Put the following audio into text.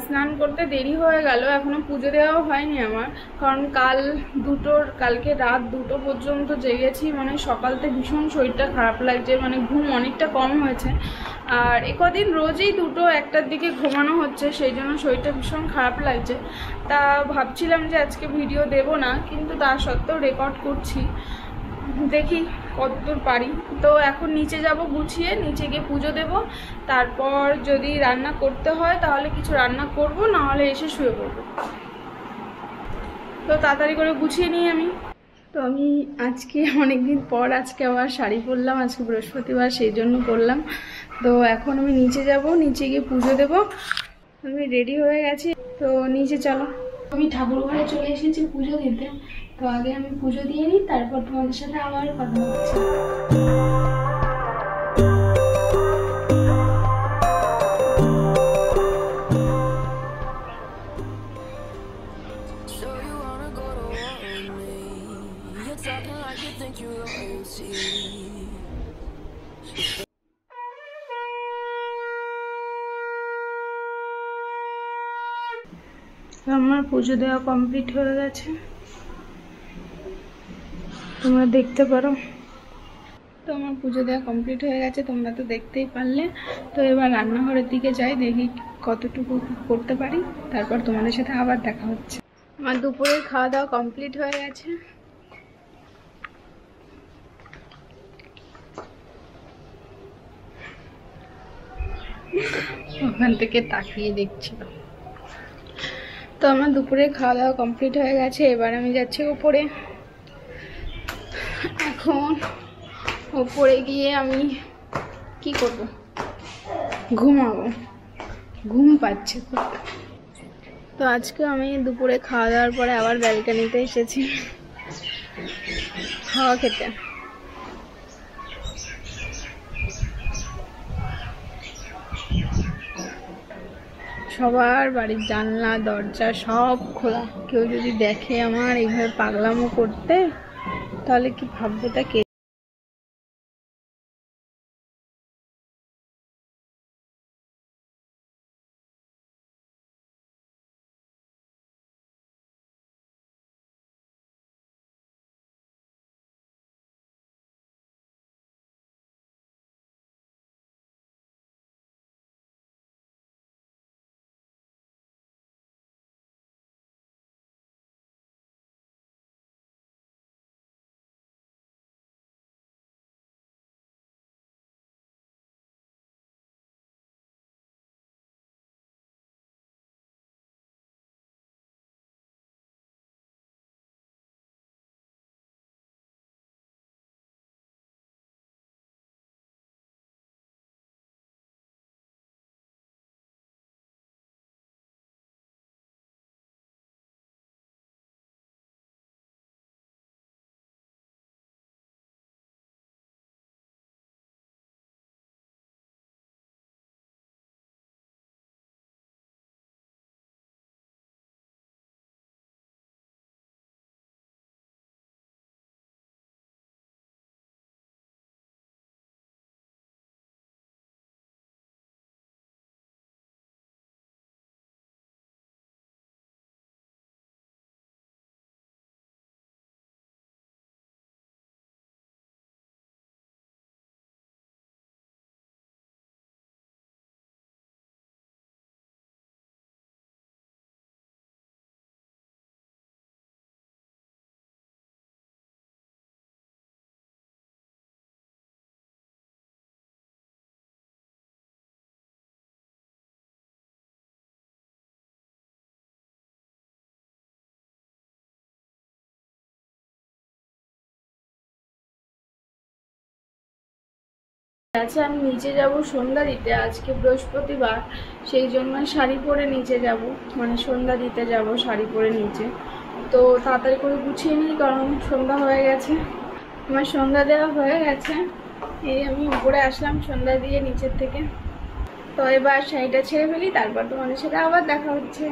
স্নান করতে দেরি হয়ে গেল, এখনো পুজো দেওয়াও হয়নি আমার, কারণ কালকে রাত 2টো পর্যন্ত জেগেছি। মানে সকালতে ভীষণ শরীরটা খারাপ লাগছে, মানে ঘুম অনেকটা কম হয়েছে। আর একদিন রোজই 2টো-1টার দিকে ঘুমানো হচ্ছে, সেই জন্য শরীরটা ভীষণ খারাপ লাগছে। তা ভাবছিলাম যে আজকে ভিডিও দেব না, কিন্তু তা সত্ত্বেও রেকর্ড করছি, দেখি কতদূর পারি। তো এখন নিচে যাব, গুছিয়ে নিচে গিয়ে পুজো দেব, তারপর যদি রান্না করতে হয় তাহলে কিছু রান্না করব, না হলে এসে শুয়ে পড়বো। তো তাড়াতাড়ি করে গুছিয়ে নিই আমি। তো আমি আজকে অনেকদিন পর আজকে আবার শাড়ি পরলাম, আজকে বৃহস্পতিবার, সেই জন্য পরলাম। তো এখন আমি নিচে যাব, নিচে গিয়ে পুজো দেব। আমি রেডি হয়ে গেছি, তো নিচে চলো। আমি ঠাকুর ঘরে চলে এসেছি পুজো দিতে। তো আগে আমি পুজো দিয়ে নিই, তারপর তোমাদের সাথে আবার কথা হচ্ছে। আমার পুজো দেওয়া কমপ্লিট হয়ে গেছে, তোমরা দেখতে পারো। তো আমার পুজো দেওয়া কমপ্লিট হয়ে গেছে, তোমরা তো দেখতেই পারলে। তো এবার রান্নাঘরের দিকে যাই, দেখি কতটুকু করতে পারি, তারপর তোমাদের সাথে আবার দেখা হচ্ছে। আমার দুপুরের খাওয়া দাওয়া কমপ্লিট হয়ে গেছে। ওখান থেকে তাকিয়ে দেখছিল। তো আমার দুপুরে খাওয়া দাওয়া কমপ্লিট হয়ে গেছে, এবার আমি যাচ্ছি উপরে। এখন উপরে গিয়ে আমি কি করব, ঘুমাবো, ঘুম পাচ্ছে খুব। তো আজকে আমি দুপুরে খাওয়া দাওয়ার পরে আবার ব্যালকনিতে এসেছি হাওয়া খেতে। সবার বাড়ির জানলা দরজা সব খোলা, কেউ যদি দেখে আমার এইভাবে পাগলামো করতে, তাহলে কি ভাববে তা কে। আচ্ছা, আমি নিচে যাব সন্ধ্যা দিতে, আজকে বৃহস্পতিবার, সেই জন্য শাড়ি পরে নিচে যাব, মানে সন্ধ্যা দিতে যাব শাড়ি পরে নিচে। তো তাড়াতাড়ি করে গুছিয়ে নিই, কারণ সন্ধ্যা হয়ে গেছে। আমার সন্ধ্যা দেওয়া হয়ে গেছে, এই আমি উপরে আসলাম সন্ধ্যা দিয়ে নিচের থেকে। তো এবার শাড়িটা ছেড়ে ফেলি, তারপর তোমাদের সাথে আবার দেখা হচ্ছে।